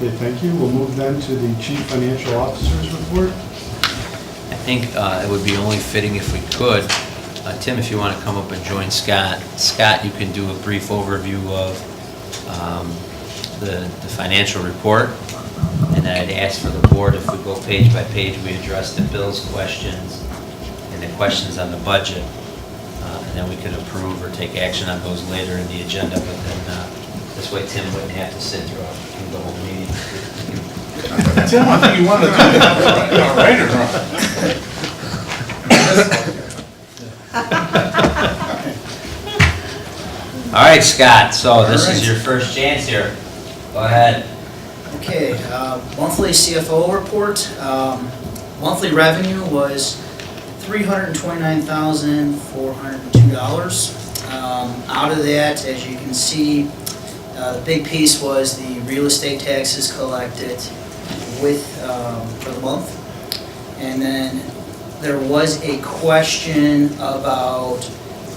Okay, thank you. We'll move then to the Chief Financial Officer's report. I think it would be only fitting if we could. Tim, if you want to come up and join Scott. Scott, you can do a brief overview of the financial report. And then I'd ask for the board, if we go page by page, we address the bills questions and the questions on the budget. And then we can approve or take action on those later in the agenda. But then this way Tim wouldn't have to sit throughout the whole meeting. Tim, I think you wanted to do that right or wrong? All right, Scott, so this is your first chance here. Go ahead. Okay, monthly CFO report. Monthly revenue was $329,402. Out of that, as you can see, the big piece was the real estate taxes collected for the month. And then there was a question about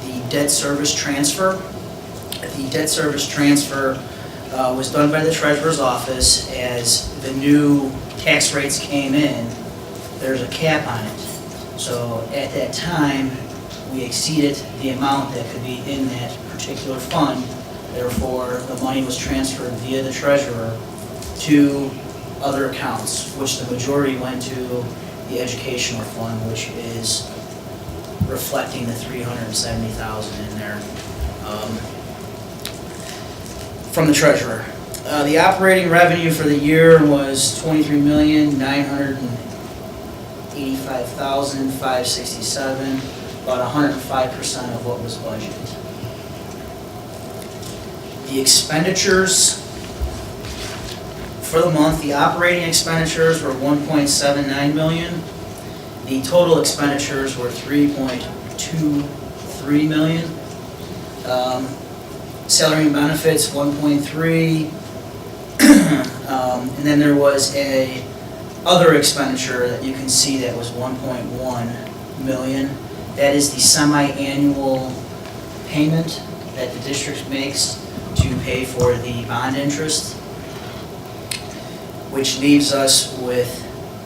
the debt service transfer. The debt service transfer was done by the treasurer's office. As the new tax rates came in, there's a cap on it. So at that time, we exceeded the amount that could be in that particular fund. Therefore, the money was transferred via the treasurer to other accounts, which the majority went to the educational fund, which is reflecting the $370,000 in there from the treasurer. The operating revenue for the year was $23,985,567, about 105% of what was budgeted. The expenditures for the month, the operating expenditures were $1.79 million. The total expenditures were $3.23 million. Salary and benefits, $1.3. And then there was a other expenditure that you can see that was $1.1 million. That is the semi-annual payment that the district makes to pay for the bond interest, which leaves us with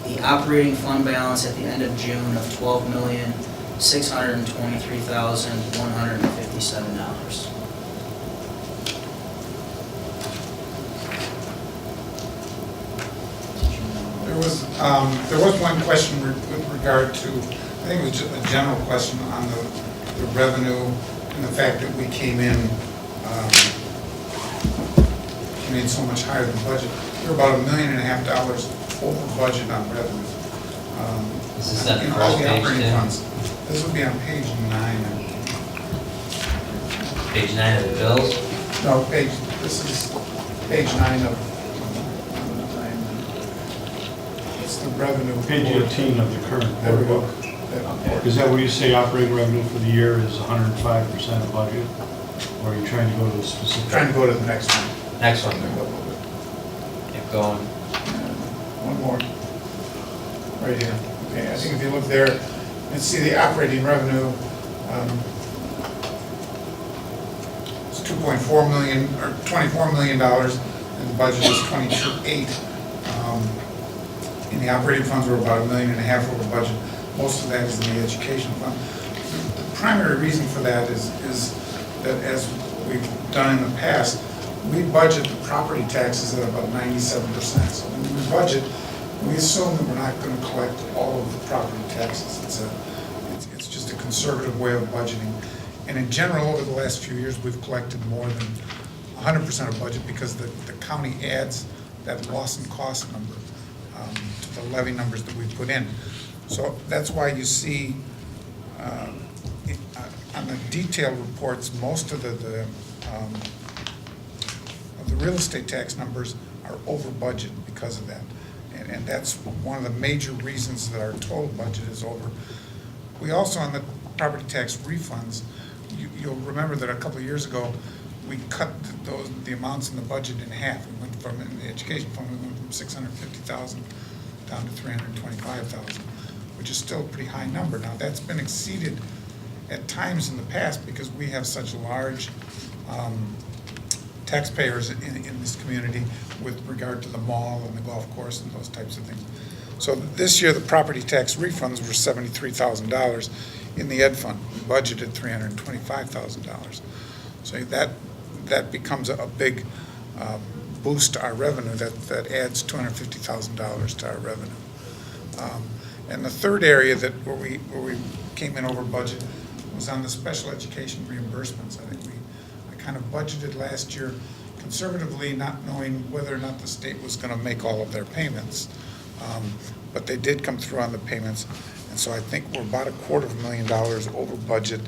the operating fund balance at the end of June of $12,623,157. There was one question with regard to, I think it was just a general question on the revenue and the fact that we came in so much higher than budget. We're about $1.5 million over budget on revenue. Is this on the all first the page, operating Tim? funds. This would be on page 9. Page 9 of the bills? No, this is page 9 of, it's the revenue. Page 18 of the current There we board go. book. Is that where you say operating revenue for the year is 105% of budget? Or are you trying to go to a specific? Trying to go to the next one. Next one. Go a little bit. Keep going. One more. Right here. Okay, I think if you look there and see the operating revenue, it's $2.4 million or $24 million, and the budget is $22.8. And the operating funds were about $1.5 million over budget. Most of that is in the education fund. The primary reason for that is that, as we've done in the past, we budget the property taxes at about 97%. So when we budget, we assume that we're not going to collect all of the property taxes. It's just a conservative way of budgeting. And in general, over the last few years, we've collected more than 100% of budget because the county adds that loss and cost number to the levy numbers that we put in. So that's why you see on the detailed reports, most of the real estate tax numbers are over budget because of that. And that's one of the major reasons that our total budget is over. We also, on the property tax refunds, you'll remember that a couple of years ago, we cut the amounts in the budget in half. We went from, in the education fund, we went from $650,000 down to $325,000, which is still a pretty high number. Now, that's been exceeded at times in the past because we have such large taxpayers in in this community with regard to the mall and the golf course and those types of things. So this year, the property tax refunds were $73,000 in the ed fund. We budgeted $325,000. So that becomes a big boost to our revenue. That adds $250,000 to our revenue. And the third area where we came in over budget was on the special education reimbursements. I think I kind of budgeted last year conservatively, not knowing whether or not the state was going to make all of their payments. But they did come through on the payments, and so I think we're about $250,000 over budget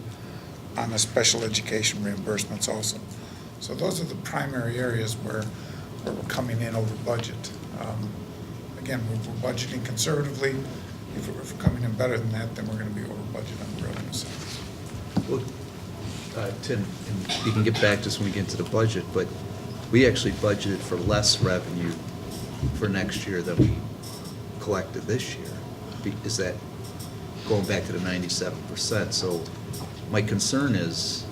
on the special education reimbursements also. So those are the primary areas where we're coming in over budget. Again, we're budgeting conservatively. If we're coming in better than that, then we're going to be over budget on the revenue side. Well, Tim, and you can get back to this when we get into the budget, but we actually budgeted for less revenue for next year than we collected this year. Is that going back to the 97%? So my concern is,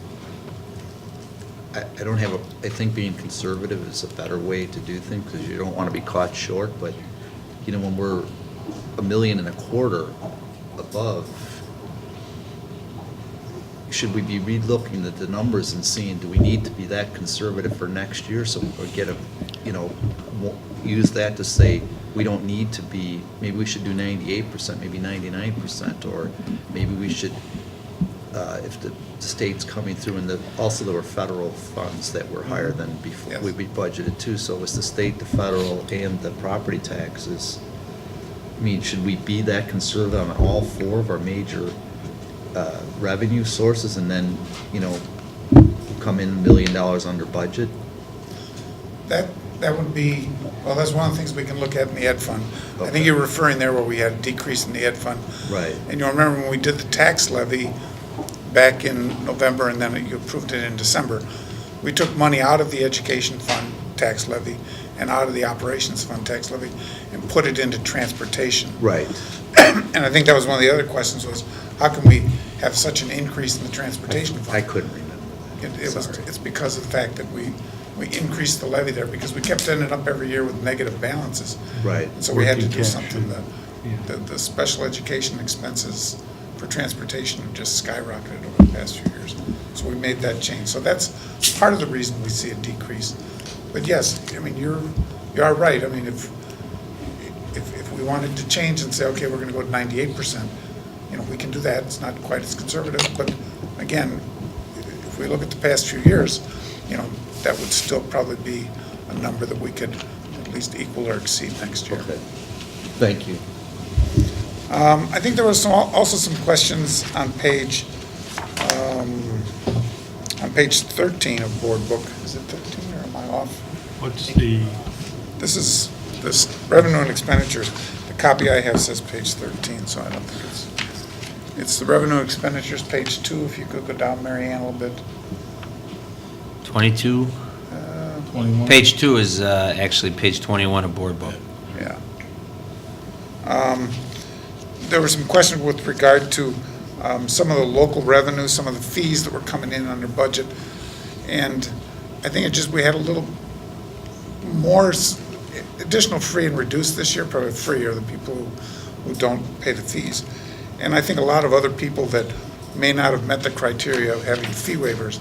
I don't have I think being conservative is a better way to do things because you don't want to be caught short, but you know, when we're $1.25 million above, should we be re-looking at the numbers and seeing, do we need to be that conservative for next year? So we get use that to say, we don't need to be, maybe we should do 98%, maybe 99%, or maybe we should, if the state's coming through, and also there were federal funds that were higher than before, Yes. we budgeted too, so it was the state, the federal, and the property taxes. I mean, should we be that conservative on all four of our major revenue sources and then, come in $1 million under budget? That would be, well, that's one of the things we can look at in the ed fund. I Okay. think you're referring there where we had a decrease in the ed fund. Right. And you'll remember when we did the tax levy back in November and then you approved it in December, we took money out of the education fund tax levy and out of the operations fund tax levy and put it into transportation. Right. And I think that was one of the other questions was, how can we have such an increase in the transportation fund? I couldn't remember that. It's because of the fact that we increased the levy there because we kept ending up every year with negative balances. Right. And so we had to Working do cash, something. yeah. The special education expenses for transportation have just skyrocketed over the past few years. So we made that change. So that's part of the reason we see a decrease. But yes, I mean, you are right. I mean, if we wanted to change and say, okay, we're going to go to 98%, we can do that. It's not quite as conservative, but again, if we look at the past few years, that would still probably be a number that we could at least equal or exceed next year. Okay. Thank you. I think there was also some questions on page 13 of board book. Is it 13 or am I off? What's the, This is revenue and expenditures. The copy I have says page 13, so I don't think it's the revenue and expenditures, page 2. If you could go down, Mary Ann, a little bit. 22? 21. Page 2 is actually page 21 of board book. Yeah. There were some questions with regard to some of the local revenue, some of the fees that were coming in under budget. And I think we had a little more additional free and reduced this year. Probably free are the people who don't pay the fees. And I think a lot of other people that may not have met the criteria of having fee waivers,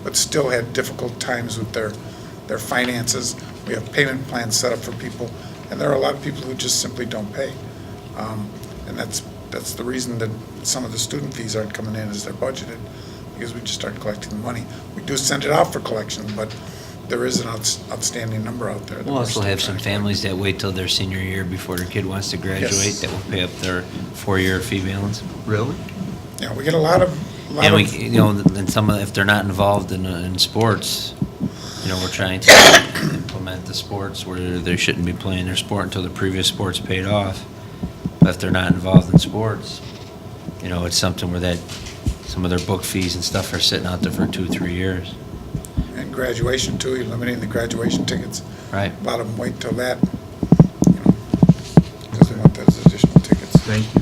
but still had difficult times with their finances. We have payment plans set up for people, and there are a lot of people who just simply don't pay. And that's the reason that some of the student fees aren't coming in as they're budgeted, because we just aren't collecting the money. We do send it out for collection, but there is an outstanding number out there. that We'll we're also still have trying some to families that wait till their senior year before their kid wants to graduate, Yes. that will pay up their 4-year fee balance. Really? collect. Yeah, we get a lot of. And and some of, if they're not involved in sports, we're trying to implement the sports where they shouldn't be playing their sport until the previous sport's paid off. But if they're not involved in sports, it's something where some of their book fees and stuff are sitting out there for 2-3 years. And graduation too, you're limiting the graduation tickets. Right. A lot of them wait till that, because they want those additional tickets. Thank you.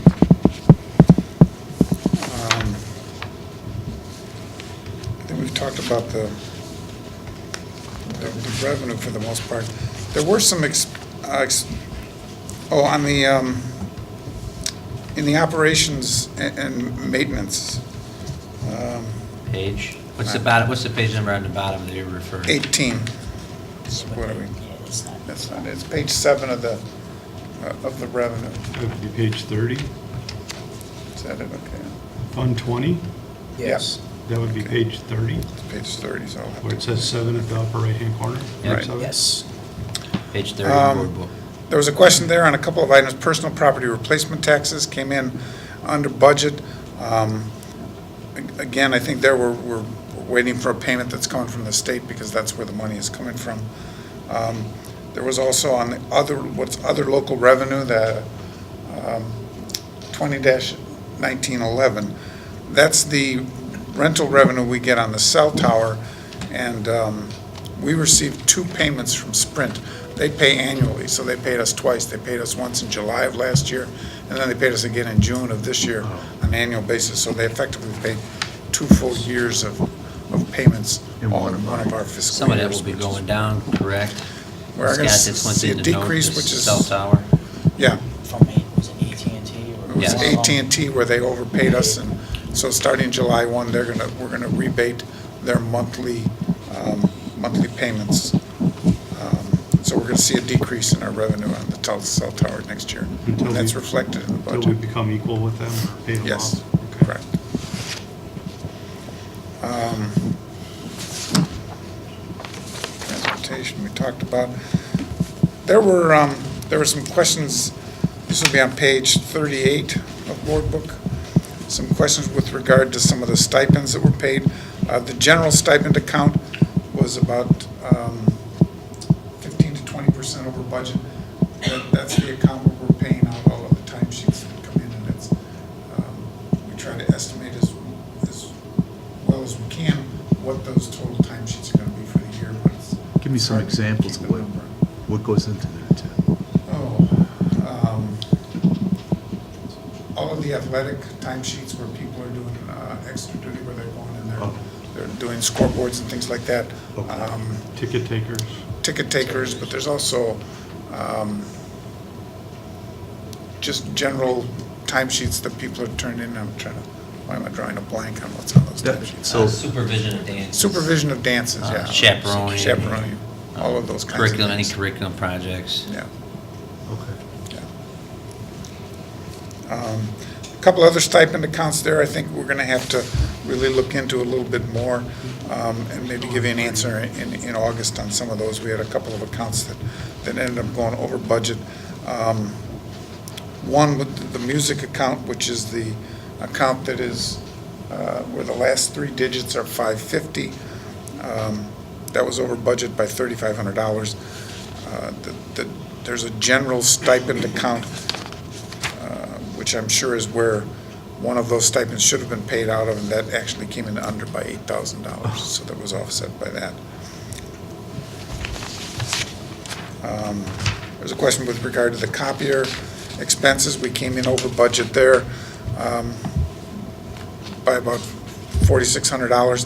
I think we've talked about the the revenue for the most part. There were some, on the, in the operations and maintenance, Page, what's the page number on the bottom that you're referring to? 18. So what are we? Yeah, it's not. That's not it. It's page 7 of the revenue. That would be page 30. Is that it? Okay. Fund 20, Yes. that would be Okay. page 30, Page 30, so. where it says 7 at the upper right-hand corner. Yeah. Right. Yes. Page 30 of the board book. There was a question there on a couple of items. Personal property replacement taxes came in under budget. Again, I think there we're waiting for a payment that's coming from the state because that's where the money is coming from. There was also on the other local revenue, the 20-1911. That's the rental revenue we get on the cell tower, and we received 2 payments from Sprint. They pay annually, so they paid us twice. They paid us once in July of last year, and then they paid us again in June of this year on an annual basis. So they effectively paid 2 full years of payments In all one in one of our fiscal years. Some of that will be which is- going down, correct? We're gonna Scott, this went see a in the note, decrease, this which is, cell tower. yeah, From, was it AT&T or? it was Yeah. AT&T where they overpaid us, and so starting July 1, we're gonna rebate their monthly payments. So we're gonna see a decrease in our revenue on the cell tower next year. Until And that's we- reflected in the Until we budget. become equal with them or pay them Yes, off. Okay. correct. Transportation, we talked about. There were some questions, this will be on page 38 of board book, some questions with regard to some of the stipends that were paid. The general stipend account was about 15 to 20% over budget. That's the account where we're paying out all of the timesheets that come in, and it's, we try to estimate as well as we can what those total timesheets are gonna be for the year, but it's. Give me some hard to examples keep of a number. what goes into there, Tim. All of the athletic timesheets where people are doing extra duty, where they're going and Oh. they're doing scoreboards and things like that. Okay. Ticket takers. Ticket takers, but there's also just general timesheets that people are turned in. I'm trying to, why am I drawing a blank on what's on those That- timesheets? So- Supervision of dances. Supervision of dances, yeah. Chaperoning. Chaperoning, all of those kinds of Curriculum, any things. curriculum projects. Yeah. Okay. A couple other stipend accounts there, I think we're gonna have to really look into a little bit more, and maybe give you an answer in August on some of those. We had a couple of accounts that ended up going over budget. One with the music account, which is the account that is, where the last 3 digits are 550. That was over budget by $3,500. There's a general stipend account, which I'm sure is where one of those stipends should have been paid out of, and that actually came in under by $8,000, so that was offset by that. There's a question with regard to the copier expenses. We came in over budget there by about $4,600.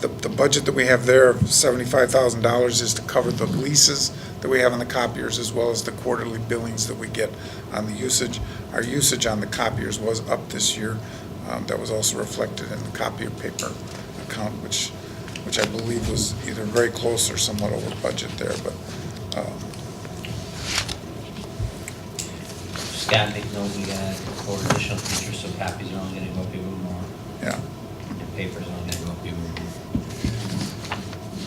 The budget that we have there of $75,000 is to cover the leases that we have on the copiers, as well as the quarterly billings that we get on the usage. Our usage on the copiers was up this year. That was also reflected in the copier paper account, which I believe was either very close or somewhat over budget there, but Scott, make note, we got 4 additional teachers, so copies are only gonna go up even more, yeah. and papers are only gonna go up even more.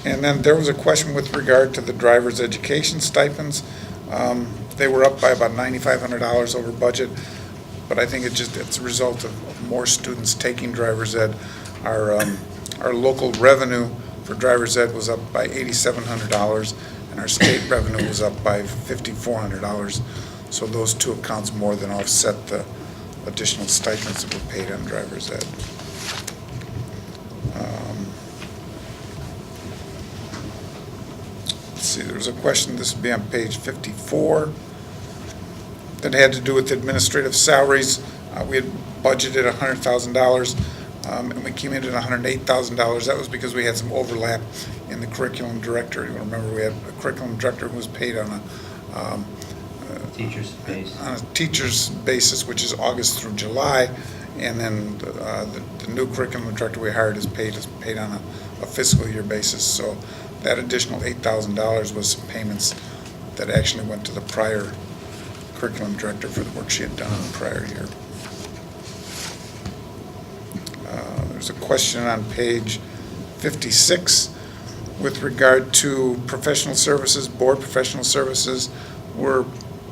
And then there was a question with regard to the driver's education stipends. They were up by about $9,500 over budget, but I think it's a result of more students taking driver's ed. Our local revenue for driver's ed was up by $8,700, and our state revenue was up by $5,400. So those 2 accounts more than offset the additional stipends that were paid on driver's ed. Let's see, there was a question, this would be on page 54, that had to do with administrative salaries. We had budgeted $100,000, and we came in at $108,000. That was because we had some overlap in the curriculum director. You remember, we had a curriculum director who was paid on Teachers' base. on a teacher's basis, which is August through July, and then the new curriculum director we hired is paid on a fiscal year basis. So that additional $8,000 was some payments that actually went to the prior curriculum director for the work she had done in the prior year. There's a question on page 56 with regard to professional services. Board professional services were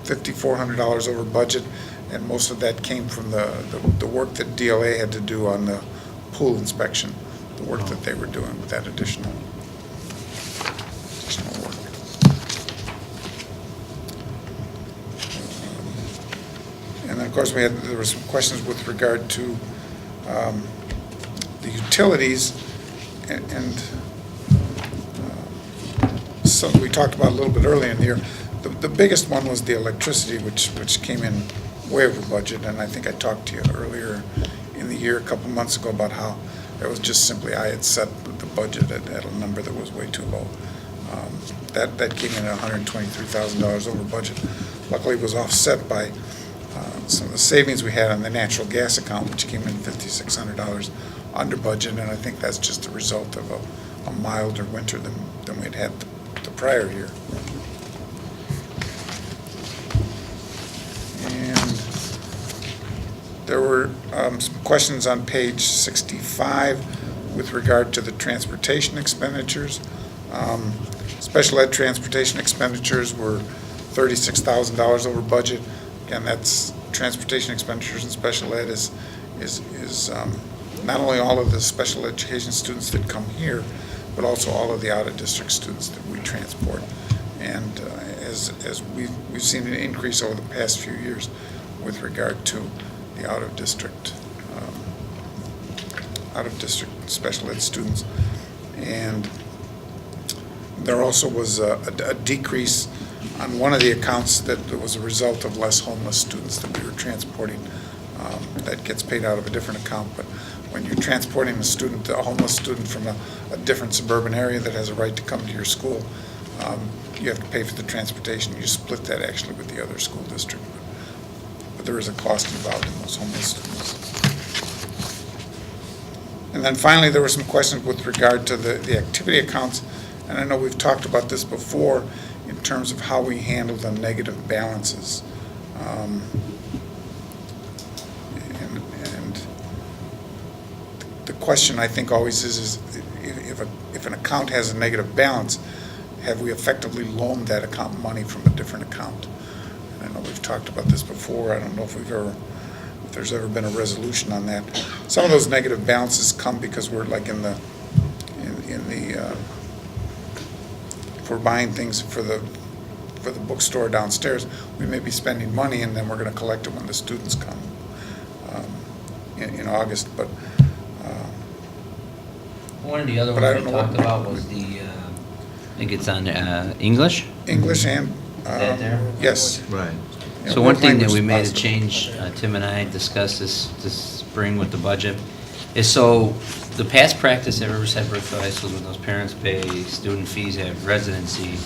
$5,400 over budget, and most of that came from the work that DLA had to do on the pool inspection, the work that they were doing with that additional work. And then, of course, there were some questions with regard to the utilities, and something we talked about a little bit earlier in the year. The biggest one was the electricity, which came in way over budget, and I think I talked to you earlier in the year, a couple months ago, about how it was just simply I had set the budget at a number that was way too low. That came in at $123,000 over budget. Luckily, it was offset by some of the savings we had on the natural gas account, which came in $5,600 under budget, and I think that's just a result of a milder winter than we'd had the prior year. And there were some questions on page 65 with regard to the transportation expenditures. Special ed transportation expenditures were $36,000 over budget. Again, that's transportation expenditures in special ed is not only all of the special education students that come here, but also all of the out-of-district students that we transport. And as we've seen an increase over the past few years with regard to the out-of-district special ed students. And there also was a decrease on one of the accounts that was a result of less homeless students that we were transporting. That gets paid out of a different account, but when you're transporting a homeless student from a different suburban area that has a right to come to your school, you have to pay for the transportation. You split that actually with the other school district. But there is a cost involved in those homeless students. And then finally, there were some questions with regard to the activity accounts. And I know we've talked about this before in terms of how we handle the negative balances. And the question I think always is if an account has a negative balance, have we effectively loaned that account money from a different account? And I know we've talked about this before. I don't know if there's ever been a resolution on that. Some of those negative balances come because we're like if we're buying things for the bookstore downstairs, we may be spending money and then we're going to collect it when the students come in August. But One of the other But I ones we don't know talked what- about was I think it's on English. English and that there? yes. Right. Yeah, So one world thing that language we is made a positive. change, Tim and I discussed this spring with the budget, is so the past practice at Riverside High School, when those parents pay student fees at residency,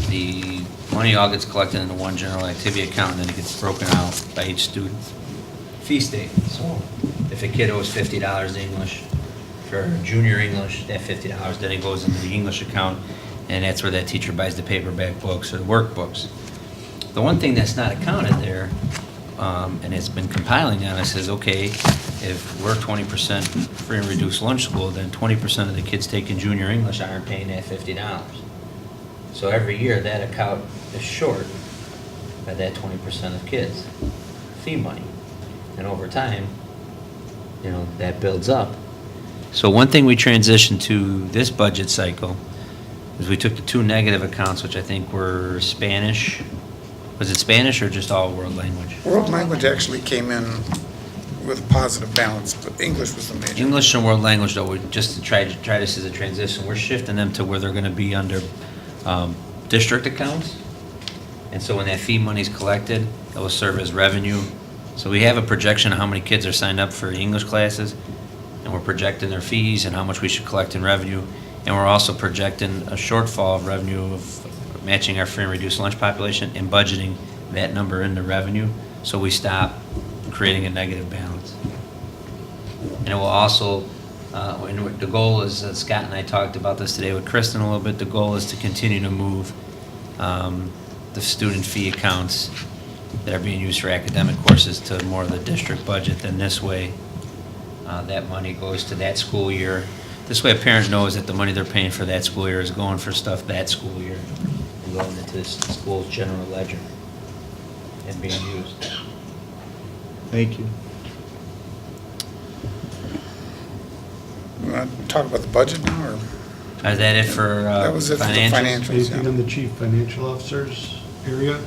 the money all gets collected into one general activity account, and then it gets broken out by each student's fee statement. So if a kid owes $50 English for junior English, that $50, then it goes into the English account, and that's where that teacher buys the paperback books or the workbooks. The one thing that's not accounted there, and it's been compiling on us, is okay, if we're 20% free and reduced lunch school, then 20% of the kids taking junior English aren't paying that $50. So every year, that account is short by that 20% of kids' fee money. And over time, that builds up. So one thing we transitioned to this budget cycle is we took the two negative accounts, which I think were Spanish. Was it Spanish or just all world language? World language actually came in with a positive balance, but English was the major. English and world language, though, just to try this as a transition, we're shifting them to where they're going to be under district accounts. And so when that fee money's collected, it will serve as revenue. So we have a projection of how many kids are signed up for English classes, and we're projecting their fees and how much we should collect in revenue. And we're also projecting a shortfall of revenue of matching our free and reduced lunch population and budgeting that number into revenue, so we stop creating a negative balance. And it will also, and the goal is, Scott and I talked about this today with Kristen a little bit, the goal is to continue to move the student fee accounts that are being used for academic courses to more of the district budget. Then this way, that money goes to that school year. This way a parent knows that the money they're paying for that school year is going for stuff that school year and going into the school's general ledger and being used. Thank you. You want to talk about the budget now, or? Is that it for That was it for the financials? financials, Anything yeah. on the chief financial officer's area?